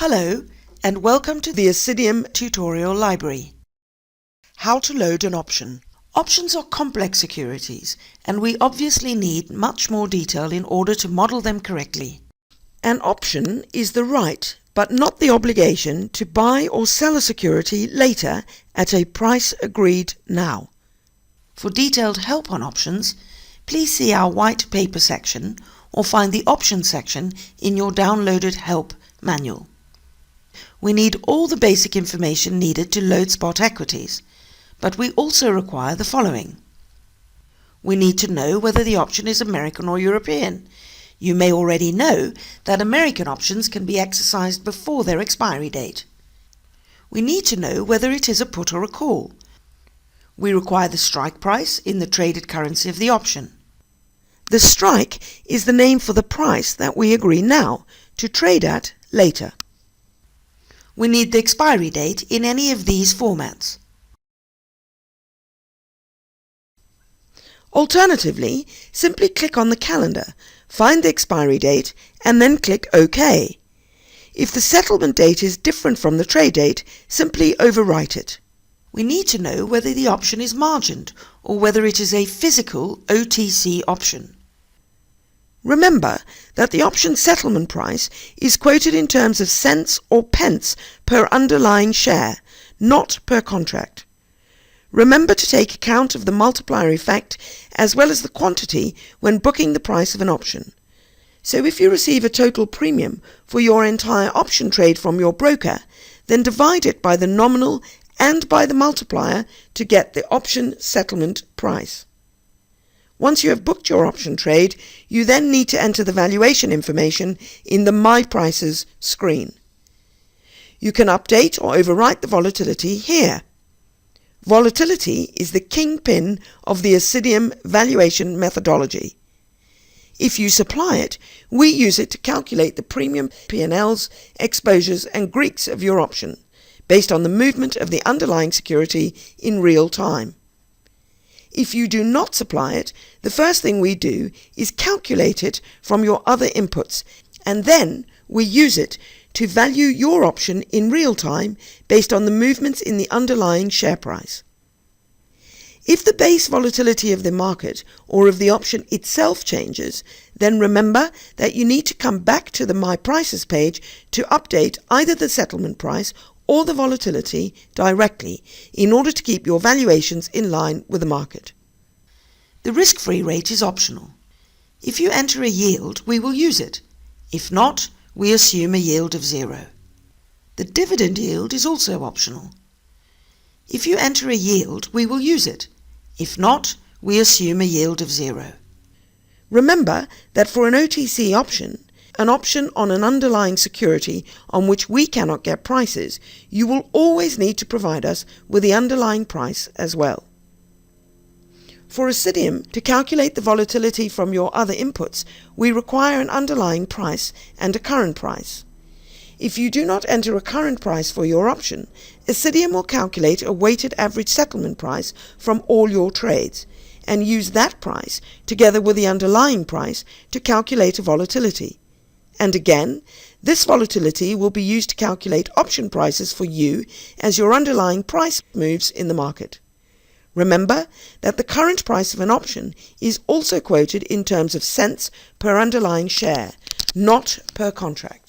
Hello and welcome to the Assidium tutorial library. How to load an option. Options are complex securities and we obviously need much more detail in order to model them correctly. An option is the right but not the obligation to buy or sell a security later at a price agreed now. For detailed help on options, please see our white paper section or find the options section in your downloaded help manual. We need all the basic information needed to load spot equities, but we also require the following. We need to know whether the option is American or European. You may already know that American options can be exercised before their expiry date. We need to know whether it is a put or a call. We require the strike price in the traded currency of the option. The strike is the name for the price that we agree now to trade at later. We need the expiry date in any of these formats. Alternatively, simply click on the calendar, find the expiry date and then click OK. If the settlement date is different from the trade date, simply overwrite it. We need to know whether the option is margined or whether it is a physical OTC option. Remember that the option settlement price is quoted in terms of cents or pence per underlying share, not per contract. Remember to take account of the multiplier effect as well as the quantity when booking the price of an option. So if you receive a total premium for your entire option trade from your broker, then divide it by the nominal and by the multiplier to get the option settlement price. Once you have booked your option trade, you then need to enter the valuation information in the My Prices screen. You can update or overwrite the volatility here. Volatility is the kingpin of the Assidium valuation methodology. If you supply it, we use it to calculate the premium P&Ls, exposures and Greeks of your option, based on the movement of the underlying security in real time. If you do not supply it, the first thing we do is calculate it from your other inputs, and then we use it to value your option in real time based on the movements in the underlying share price. If the base volatility of the market or of the option itself changes, then remember that you need to come back to the My Prices page to update either the settlement price or the volatility directly in order to keep your valuations in line with the market. The risk-free rate is optional. If you enter a yield, we will use it. If not, we assume a yield of 0. The dividend yield is also optional. If you enter a yield, we will use it. If not, we assume a yield of 0. Remember that for an OTC option, an option on an underlying security on which we cannot get prices, you will always need to provide us with the underlying price as well. For Assidium to calculate the volatility from your other inputs, we require an underlying price and a current price. If you do not enter a current price for your option, Assidium will calculate a weighted average settlement price from all your trades and use that price together with the underlying price to calculate a volatility. And again, this volatility will be used to calculate option prices for you as your underlying price moves in the market. Remember that the current price of an option is also quoted in terms of cents per underlying share, not per contract.